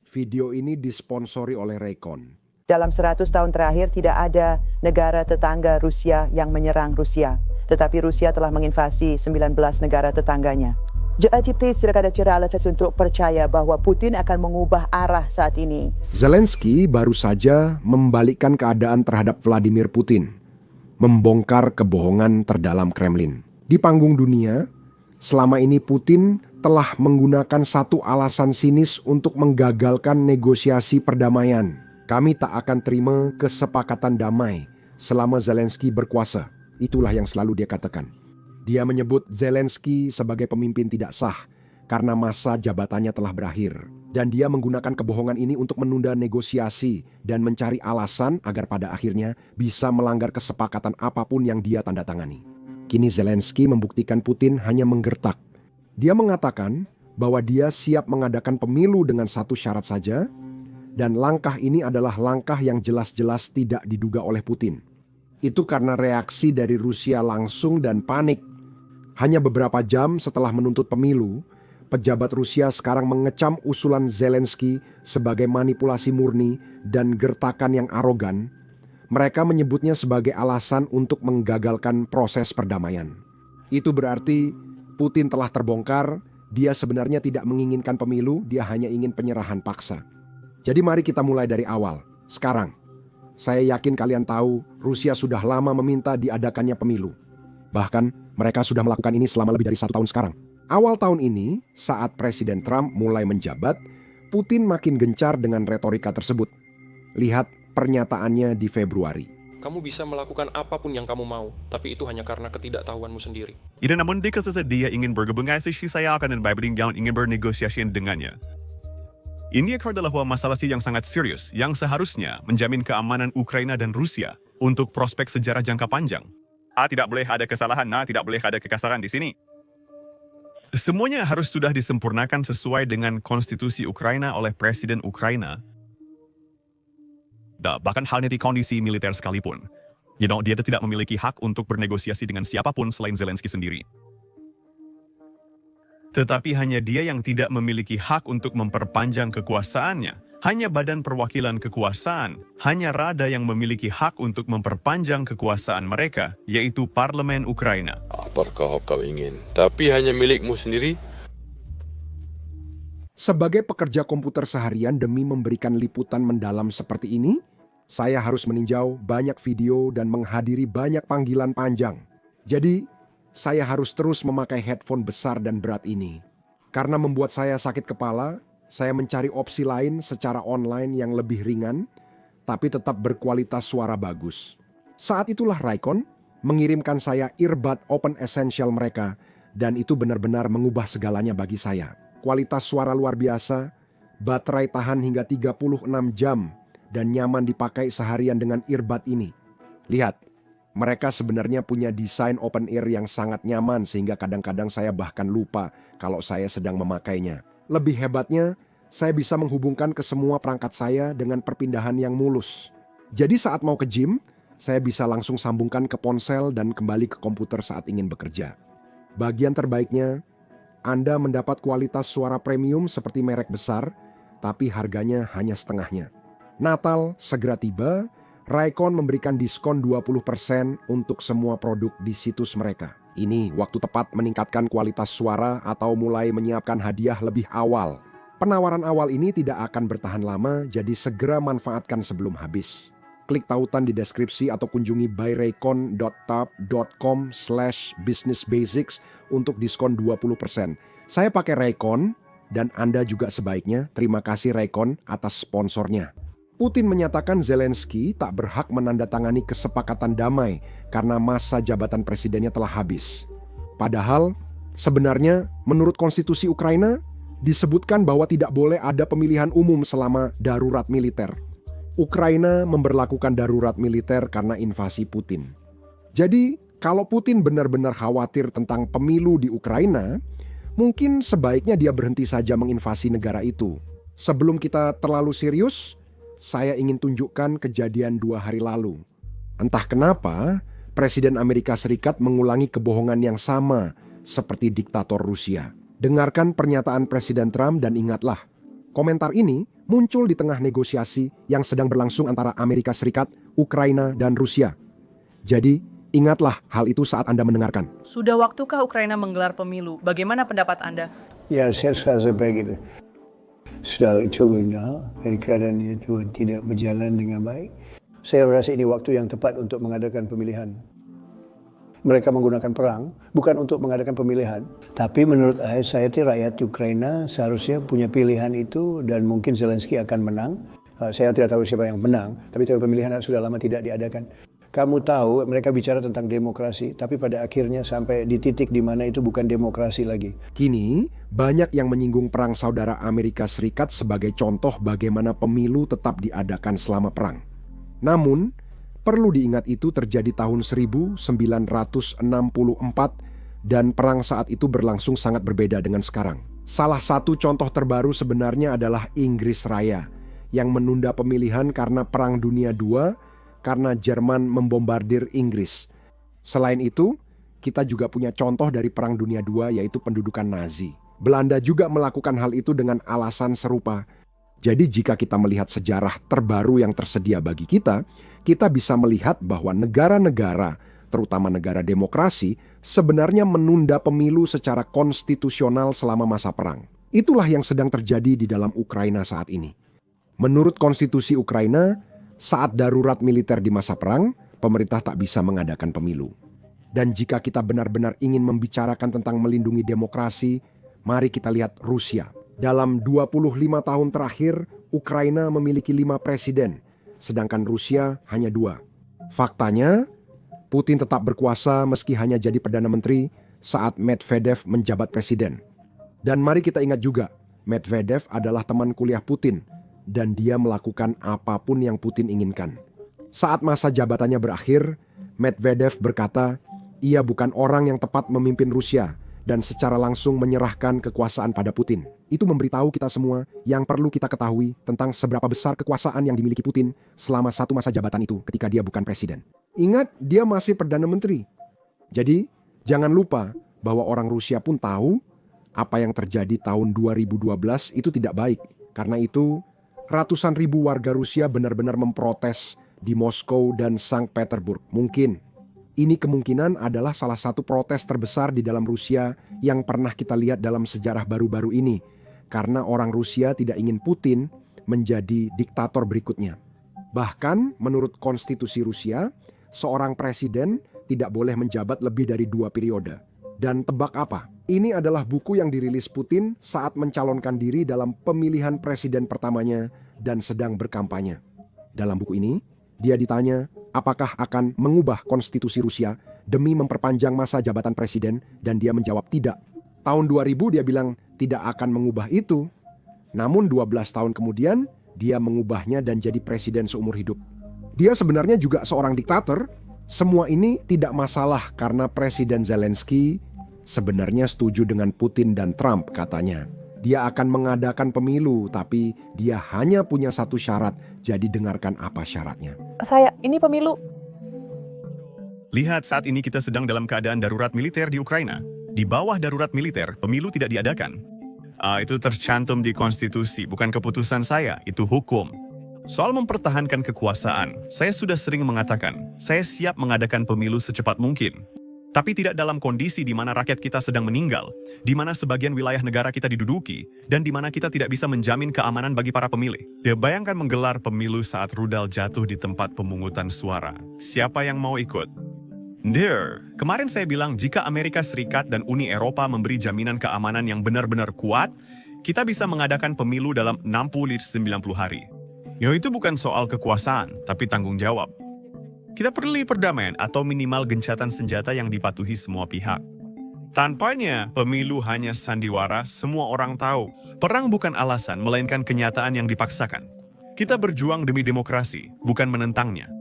Video ini disponsori oleh Raycon. Dalam 100 tahun terakhir tidak ada negara tetangga Rusia yang menyerang Rusia. Tetapi Rusia telah menginvasi 19 negara tetangganya. Jadi tidak ada cara alasan untuk percaya bahwa Putin akan mengubah arah saat ini. Zelensky baru saja membalikkan keadaan terhadap Vladimir Putin. Membongkar kebohongan terdalam Kremlin. Di panggung dunia, selama ini Putin telah menggunakan satu alasan sinis untuk menggagalkan negosiasi perdamaian. Kami tak akan terima kesepakatan damai selama Zelensky berkuasa. Itulah yang selalu dia katakan. Dia menyebut Zelensky sebagai pemimpin tidak sah karena masa jabatannya telah berakhir. Dan dia menggunakan kebohongan ini untuk menunda negosiasi dan mencari alasan agar pada akhirnya bisa melanggar kesepakatan apapun yang dia tanda tangani. Kini Zelensky membuktikan Putin hanya menggertak. Dia mengatakan bahwa dia siap mengadakan pemilu dengan satu syarat saja, dan langkah ini adalah langkah yang jelas-jelas tidak diduga oleh Putin. Itu karena reaksi dari Rusia langsung dan panik. Hanya beberapa jam setelah menuntut pemilu, pejabat Rusia sekarang mengecam usulan Zelensky sebagai manipulasi murni dan gertakan yang arogan. Mereka menyebutnya sebagai alasan untuk menggagalkan proses perdamaian. Itu berarti Putin telah terbongkar, dia sebenarnya tidak menginginkan pemilu, dia hanya ingin penyerahan paksa. Jadi mari kita mulai dari awal. Sekarang, saya yakin kalian tahu Rusia sudah lama meminta diadakannya pemilu. Bahkan mereka sudah melakukan ini selama lebih dari 1 tahun sekarang. Awal tahun ini, saat Presiden Trump mulai menjabat, Putin makin gencar dengan retorika tersebut. Lihat pernyataannya di Februari. Kamu bisa melakukan apapun yang kamu mau, tapi itu hanya karena ketidaktahuanmu sendiri. Itu namun jika dia ingin bergabung saya akan dan Biden yang ingin bernegosiasi dengannya. Ini adalah masalah yang sangat serius yang seharusnya menjamin keamanan Ukraina dan Rusia untuk prospek sejarah jangka panjang. Tidak boleh ada kesalahan, tidak boleh ada kekasaran di sini. Semuanya harus sudah disempurnakan sesuai dengan konstitusi Ukraina oleh Presiden Ukraina. Bahkan halnya di kondisi militer sekalipun. Dia tidak memiliki hak untuk bernegosiasi dengan siapapun selain Zelensky sendiri. Tetapi hanya dia yang tidak memiliki hak untuk memperpanjang kekuasaannya. Hanya Badan Perwakilan Kekuasaan, hanya Rada yang memiliki hak untuk memperpanjang kekuasaan mereka, yaitu Parlemen Ukraina. Apakah kau ingin, tapi hanya milikmu sendiri? Sebagai pekerja komputer seharian demi memberikan liputan mendalam seperti ini, saya harus meninjau banyak video dan menghadiri banyak panggilan panjang. Jadi, saya harus terus memakai headphone besar dan berat ini. Karena membuat saya sakit kepala, saya mencari opsi lain secara online yang lebih ringan, tapi tetap berkualitas suara bagus. Saat itulah Raycon mengirimkan saya earbud Open Essential mereka, dan itu benar-benar mengubah segalanya bagi saya. Kualitas suara luar biasa, baterai tahan hingga 36 jam, dan nyaman dipakai seharian dengan earbud ini. Lihat, mereka sebenarnya punya desain open ear yang sangat nyaman sehingga kadang-kadang saya bahkan lupa kalau saya sedang memakainya. Lebih hebatnya, saya bisa menghubungkan ke semua perangkat saya dengan perpindahan yang mulus. Jadi saat mau ke gym, saya bisa langsung sambungkan ke ponsel dan kembali ke komputer saat ingin bekerja. Bagian terbaiknya, Anda mendapat kualitas suara premium seperti merek besar, tapi harganya hanya setengahnya. Natal segera tiba, Raycon memberikan diskon 20% untuk semua produk di situs mereka. Ini waktu tepat meningkatkan kualitas suara atau mulai menyiapkan hadiah lebih awal. Penawaran awal ini tidak akan bertahan lama, jadi segera manfaatkan sebelum habis. Klik tautan di deskripsi atau kunjungi buyraycon.tab.com/businessbasics untuk diskon 20%. Saya pakai Raycon dan Anda juga sebaiknya. Terima kasih Raycon atas sponsornya. Putin menyatakan Zelensky tak berhak menandatangani kesepakatan damai karena masa jabatan presidennya telah habis. Padahal, sebenarnya menurut konstitusi Ukraina, disebutkan bahwa tidak boleh ada pemilihan umum selama darurat militer. Ukraina memberlakukan darurat militer karena invasi Putin. Jadi, kalau Putin benar-benar khawatir tentang pemilu di Ukraina, mungkin sebaiknya dia berhenti saja menginvasi negara itu. Sebelum kita terlalu serius, saya ingin tunjukkan kejadian 2 hari lalu. Entah kenapa, Presiden Amerika Serikat mengulangi kebohongan yang sama seperti diktator Rusia. Dengarkan pernyataan Presiden Trump dan ingatlah, Komentar ini muncul di tengah negosiasi yang sedang berlangsung antara Amerika Serikat, Ukraina, dan Rusia. Jadi, ingatlah hal itu saat Anda mendengarkan. Sudah waktukah Ukraina menggelar pemilu? Bagaimana pendapat Anda? Ya, saya rasa begitu. Sudah cukup keadaan itu tidak berjalan dengan baik. Saya rasa ini waktu yang tepat untuk mengadakan pemilihan. Mereka menggunakan perang bukan untuk mengadakan pemilihan, tapi menurut saya rakyat Ukraina seharusnya punya pilihan itu dan mungkin Zelensky akan menang. Saya tidak tahu siapa yang menang, tapi pemilihan sudah lama tidak diadakan. Kamu tahu mereka bicara tentang demokrasi, tapi pada akhirnya sampai di titik di mana itu bukan demokrasi lagi. Kini, banyak yang menyinggung perang saudara Amerika Serikat sebagai contoh bagaimana pemilu tetap diadakan selama perang. Namun, perlu diingat itu terjadi tahun 1964 dan perang saat itu berlangsung sangat berbeda dengan sekarang. Salah satu contoh terbaru sebenarnya adalah Inggris Raya yang menunda pemilihan karena Perang Dunia II karena Jerman membombardir Inggris. Selain itu, kita juga punya contoh dari Perang Dunia II yaitu pendudukan Nazi. Belanda juga melakukan hal itu dengan alasan serupa. Jadi jika kita melihat sejarah terbaru yang tersedia bagi kita bisa melihat bahwa negara-negara, terutama negara demokrasi, sebenarnya menunda pemilu secara konstitusional selama masa perang. Itulah yang sedang terjadi di dalam Ukraina saat ini. Menurut konstitusi Ukraina, saat darurat militer di masa perang, pemerintah tak bisa mengadakan pemilu. Dan jika kita benar-benar ingin membicarakan tentang melindungi demokrasi, mari kita lihat Rusia. Dalam 25 tahun terakhir, Ukraina memiliki 5 presiden, sedangkan Rusia hanya 2. Faktanya, Putin tetap berkuasa meski hanya jadi Perdana Menteri saat Medvedev menjabat presiden. Dan mari kita ingat juga, Medvedev adalah teman kuliah Putin, dan dia melakukan apapun yang Putin inginkan. Saat masa jabatannya berakhir, Medvedev berkata, ia bukan orang yang tepat memimpin Rusia, dan secara langsung menyerahkan kekuasaan pada Putin. Itu memberitahu kita semua yang perlu kita ketahui tentang seberapa besar kekuasaan yang dimiliki Putin selama satu masa jabatan itu ketika dia bukan presiden. Ingat, dia masih Perdana Menteri. Jadi, jangan lupa bahwa orang Rusia pun tahu apa yang terjadi tahun 2012 itu tidak baik. Karena itu, ratusan ribu warga Rusia benar-benar memprotes di Moskow dan Sankt Petersburg. Mungkin ini kemungkinan adalah salah satu protes terbesar di dalam Rusia yang pernah kita lihat dalam sejarah baru-baru ini. Karena orang Rusia tidak ingin Putin menjadi diktator berikutnya. Bahkan menurut konstitusi Rusia, seorang presiden tidak boleh menjabat lebih dari 2 periode. Dan tebak apa? Ini adalah buku yang dirilis Putin saat mencalonkan diri dalam pemilihan presiden pertamanya dan sedang berkampanye. Dalam buku ini, dia ditanya apakah akan mengubah konstitusi Rusia demi memperpanjang masa jabatan presiden dan dia menjawab tidak. Tahun 2000 dia bilang tidak akan mengubah itu. Namun 12 tahun kemudian dia mengubahnya dan jadi presiden seumur hidup. Dia sebenarnya juga seorang diktator. Semua ini tidak masalah karena Presiden Zelensky sebenarnya setuju dengan Putin dan Trump katanya. Dia akan mengadakan pemilu tapi dia hanya punya satu syarat. Jadi dengarkan apa syaratnya. Ini pemilu. Lihat, saat ini kita sedang dalam keadaan darurat militer di Ukraina. Di bawah darurat militer, pemilu tidak diadakan. Itu tercantum di konstitusi, bukan keputusan saya, itu hukum. Soal mempertahankan kekuasaan, saya sudah sering mengatakan, saya siap mengadakan pemilu secepat mungkin. Tapi tidak dalam kondisi di mana rakyat kita sedang meninggal, di mana sebagian wilayah negara kita diduduki, dan di mana kita tidak bisa menjamin keamanan bagi para pemilih. Dia bayangkan menggelar pemilu saat rudal jatuh di tempat pemungutan suara. Siapa yang mau ikut? Kemarin saya bilang jika Amerika Serikat dan Uni Eropa memberi jaminan keamanan yang benar-benar kuat, kita bisa mengadakan pemilu dalam 60-90 hari. Itu bukan soal kekuasaan, tapi tanggung jawab. Kita perlu perdamaian atau minimal gencatan senjata yang dipatuhi semua pihak. Tanpanya, pemilu hanya sandiwara, semua orang tahu. Perang bukan alasan, melainkan kenyataan yang dipaksakan. Kita berjuang demi demokrasi, bukan menentangnya.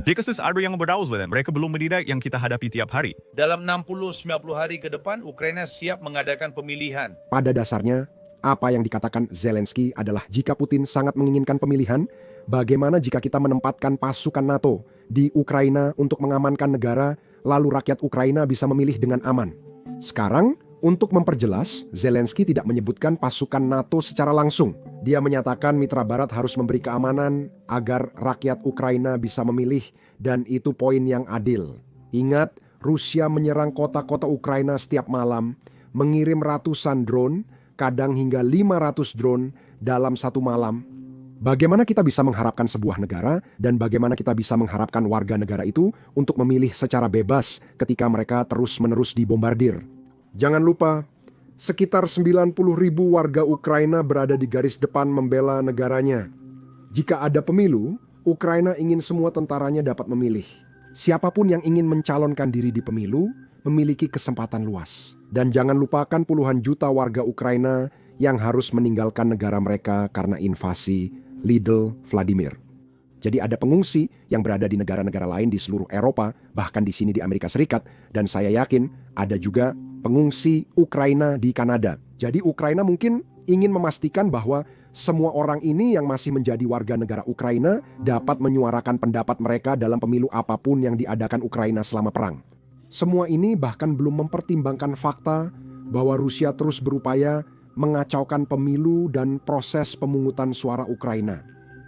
Jika ada yang berdaulat, mereka belum mendidik yang kita hadapi tiap hari. Dalam 60-90 hari ke depan, Ukraina siap mengadakan pemilihan. Pada dasarnya, apa yang dikatakan Zelensky adalah jika Putin sangat menginginkan pemilihan, bagaimana jika kita menempatkan pasukan NATO di Ukraina untuk mengamankan negara, lalu rakyat Ukraina bisa memilih dengan aman. Sekarang, Untuk memperjelas, Zelensky tidak menyebutkan pasukan NATO secara langsung. Dia menyatakan mitra Barat harus memberi keamanan agar rakyat Ukraina bisa memilih, dan itu poin yang adil. Ingat, Rusia menyerang kota-kota Ukraina setiap malam, mengirim ratusan drone, kadang hingga 500 drone dalam satu malam. Bagaimana kita bisa mengharapkan sebuah negara dan bagaimana kita bisa mengharapkan warga negara itu untuk memilih secara bebas ketika mereka terus-menerus dibombardir? Jangan lupa, sekitar 90.000 warga Ukraina berada di garis depan membela negaranya. Jika ada pemilu, Ukraina ingin semua tentaranya dapat memilih. Siapapun yang ingin mencalonkan diri di pemilu memiliki kesempatan luas. Dan jangan lupakan puluhan juta warga Ukraina yang harus meninggalkan negara mereka karena invasi Lidl Vladimir. Jadi ada pengungsi yang berada di negara-negara lain di seluruh Eropa, bahkan di sini di Amerika Serikat, dan saya yakin ada juga pengungsi Ukraina di Kanada. Jadi Ukraina mungkin ingin memastikan bahwa semua orang ini yang masih menjadi warga negara Ukraina dapat menyuarakan pendapat mereka dalam pemilu apapun yang diadakan Ukraina selama perang. Semua ini bahkan belum mempertimbangkan fakta bahwa Rusia terus berupaya mengacaukan pemilu dan proses pemungutan suara Ukraina.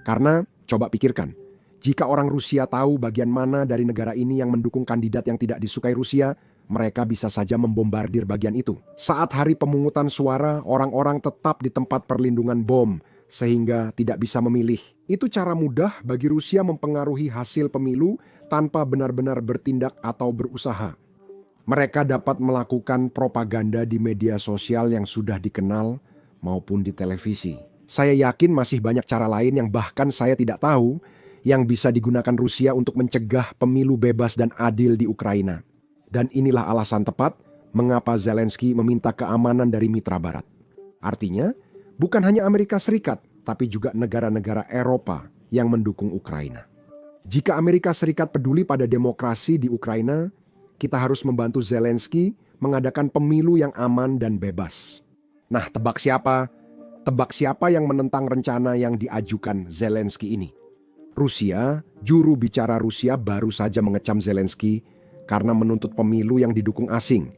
Karena, coba pikirkan, jika orang Rusia tahu bagian mana dari negara ini yang mendukung kandidat yang tidak disukai Rusia, mereka bisa saja membombardir bagian itu. Saat hari pemungutan suara, orang-orang tetap di tempat perlindungan bom, sehingga tidak bisa memilih. Itu cara mudah bagi Rusia mempengaruhi hasil pemilu tanpa benar-benar bertindak atau berusaha. Mereka dapat melakukan propaganda di media sosial yang sudah dikenal maupun di televisi. Saya yakin masih banyak cara lain yang bahkan saya tidak tahu yang bisa digunakan Rusia untuk mencegah pemilu bebas dan adil di Ukraina. Dan inilah alasan tepat mengapa Zelensky meminta keamanan dari mitra Barat. Artinya, bukan hanya Amerika Serikat, tapi juga negara-negara Eropa yang mendukung Ukraina. Jika Amerika Serikat peduli pada demokrasi di Ukraina, kita harus membantu Zelensky mengadakan pemilu yang aman dan bebas. Nah, tebak siapa? Tebak siapa yang menentang rencana yang diajukan Zelensky ini? Rusia, juru bicara Rusia baru saja mengecam Zelensky karena menuntut pemilu yang didukung asing,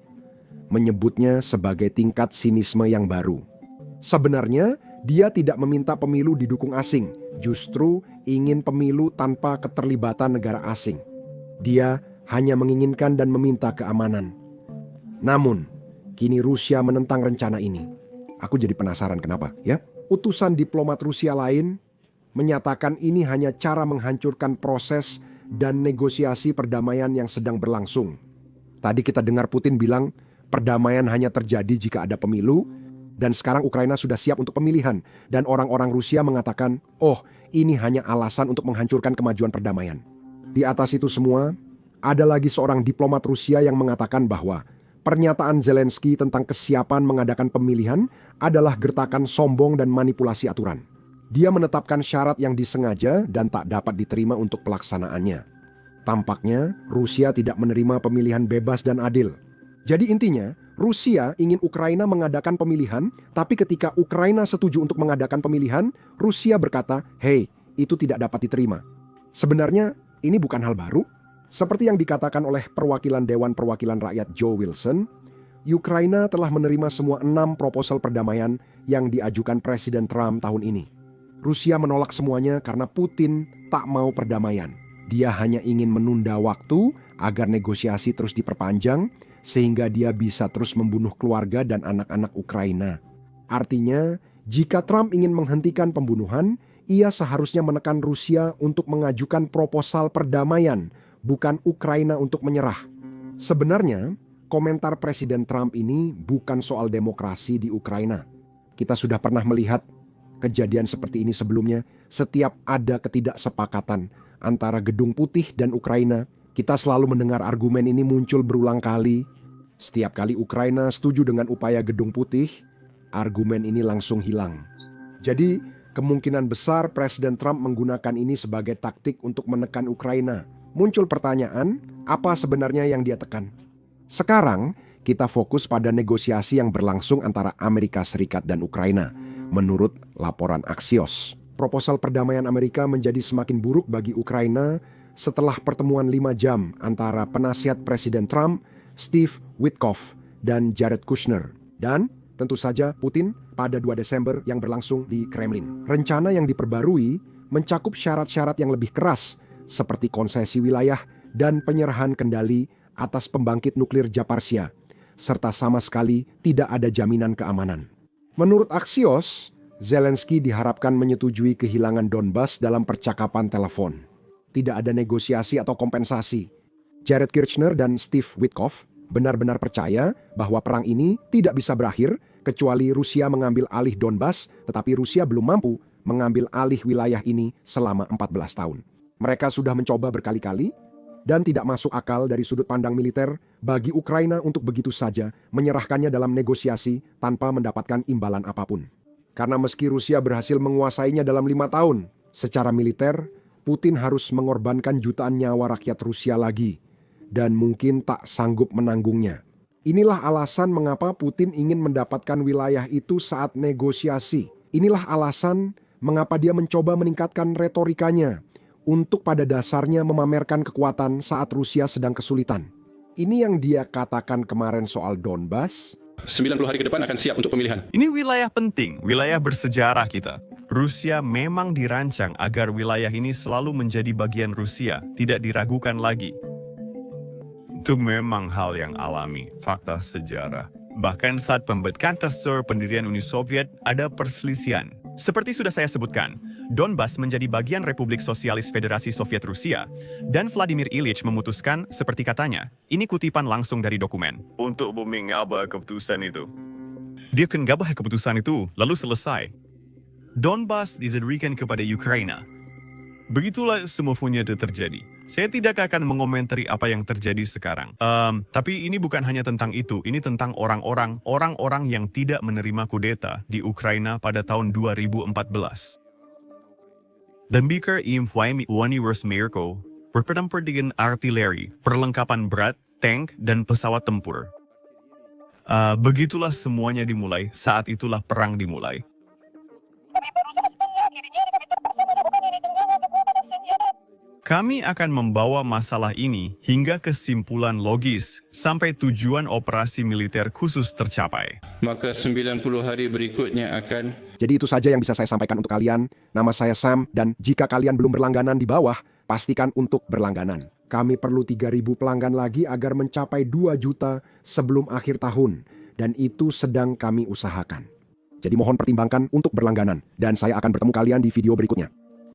menyebutnya sebagai tingkat sinisme yang baru. Sebenarnya, dia tidak meminta pemilu didukung asing, justru ingin pemilu tanpa keterlibatan negara asing. Dia hanya menginginkan dan meminta keamanan. Namun, kini Rusia menentang rencana ini. Aku jadi penasaran kenapa, ya? Utusan diplomat Rusia lain menyatakan ini hanya cara menghancurkan proses dan negosiasi perdamaian yang sedang berlangsung. Tadi kita dengar Putin bilang perdamaian hanya terjadi jika ada pemilu, dan sekarang Ukraina sudah siap untuk pemilihan. Dan orang-orang Rusia mengatakan, oh, ini hanya alasan untuk menghancurkan kemajuan perdamaian. Di atas itu semua, ada lagi seorang diplomat Rusia yang mengatakan bahwa pernyataan Zelensky tentang kesiapan mengadakan pemilihan adalah gertakan sombong dan manipulasi aturan. Dia menetapkan syarat yang disengaja dan tak dapat diterima untuk pelaksanaannya. Tampaknya Rusia tidak menerima pemilihan bebas dan adil. Jadi intinya, Rusia ingin Ukraina mengadakan pemilihan, tapi ketika Ukraina setuju untuk mengadakan pemilihan, Rusia berkata, "Hei, itu tidak dapat diterima." Sebenarnya ini bukan hal baru. Seperti yang dikatakan oleh perwakilan Dewan Perwakilan Rakyat Joe Wilson, Ukraina telah menerima semua 6 proposal perdamaian yang diajukan Presiden Trump tahun ini. Rusia menolak semuanya karena Putin tak mau perdamaian. Dia hanya ingin menunda waktu agar negosiasi terus diperpanjang sehingga dia bisa terus membunuh keluarga dan anak-anak Ukraina. Artinya, jika Trump ingin menghentikan pembunuhan, ia seharusnya menekan Rusia untuk mengajukan proposal perdamaian, bukan Ukraina untuk menyerah. Sebenarnya, komentar Presiden Trump ini bukan soal demokrasi di Ukraina. Kita sudah pernah melihat kejadian seperti ini sebelumnya. Setiap ada ketidaksepakatan antara Gedung Putih dan Ukraina, kita selalu mendengar argumen ini muncul berulang kali. Setiap kali Ukraina setuju dengan upaya Gedung Putih, argumen ini langsung hilang. Jadi, kemungkinan besar Presiden Trump menggunakan ini sebagai taktik untuk menekan Ukraina. Muncul pertanyaan, apa sebenarnya yang dia tekan? Sekarang, kita fokus pada negosiasi yang berlangsung antara Amerika Serikat dan Ukraina. Menurut laporan Axios, proposal perdamaian Amerika menjadi semakin buruk bagi Ukraina setelah pertemuan 5 jam antara penasihat Presiden Trump, Steve Witkoff, dan Jared Kushner. Dan tentu saja Putin pada 2 Desember yang berlangsung di Kremlin. Rencana yang diperbarui mencakup syarat-syarat yang lebih keras seperti konsesi wilayah dan penyerahan kendali atas pembangkit nuklir Zaporizhzhia, serta sama sekali tidak ada jaminan keamanan. Menurut Axios, Zelensky diharapkan menyetujui kehilangan Donbas dalam percakapan telepon. Tidak ada negosiasi atau kompensasi. Jared Kushner dan Steve Witkoff benar-benar percaya bahwa perang ini tidak bisa berakhir kecuali Rusia mengambil alih Donbas, tetapi Rusia belum mampu mengambil alih wilayah ini selama 14 tahun. Mereka sudah mencoba berkali-kali dan tidak masuk akal dari sudut pandang militer bagi Ukraina untuk begitu saja menyerahkannya dalam negosiasi tanpa mendapatkan imbalan apapun. Karena meski Rusia berhasil menguasainya dalam 5 tahun, secara militer, Putin harus mengorbankan jutaan nyawa rakyat Rusia lagi, dan mungkin tak sanggup menanggungnya. Inilah alasan mengapa Putin ingin mendapatkan wilayah itu saat negosiasi. Inilah alasan mengapa dia mencoba meningkatkan retorikanya, untuk pada dasarnya memamerkan kekuatan saat Rusia sedang kesulitan. Ini yang dia katakan kemarin soal Donbas. 90 hari ke depan akan siap untuk pemilihan. Ini wilayah penting, wilayah bersejarah kita. Rusia memang dirancang agar wilayah ini selalu menjadi bagian Rusia, tidak diragukan lagi. Itu memang hal yang alami, fakta sejarah. Bahkan saat pembentukan dasar pendirian Uni Soviet, ada perselisihan. Seperti sudah saya sebutkan, Donbas menjadi bagian Republik Sosialis Federasi Soviet Rusia, dan Vladimir Ilyich memutuskan, seperti katanya, ini kutipan langsung dari dokumen, untuk mengubah keputusan itu. Dia akan mengubah keputusan itu, lalu selesai. Donbas diberikan kepada Ukraina. Begitulah semuanya terjadi. Saya tidak akan mengomentari apa yang terjadi sekarang. Tapi ini bukan hanya tentang itu. Ini tentang orang-orang yang tidak menerima kudeta di Ukraina pada tahun 2014. Dan Beaker inflame Universe Miracle berperang dengan artileri, perlengkapan berat, tank, dan pesawat tempur. Begitulah semuanya dimulai, saat itulah perang dimulai. Kami akan membawa masalah ini hingga kesimpulan logis sampai tujuan operasi militer khusus tercapai. Maka 90 hari berikutnya akan... Jadi itu saja yang bisa saya sampaikan untuk kalian. Nama saya Sam, dan jika kalian belum berlangganan di bawah, pastikan untuk berlangganan. Kami perlu 3.000 pelanggan lagi agar mencapai 2 juta sebelum akhir tahun, dan itu sedang kami usahakan. Jadi mohon pertimbangkan untuk berlangganan, dan saya akan bertemu kalian di video berikutnya.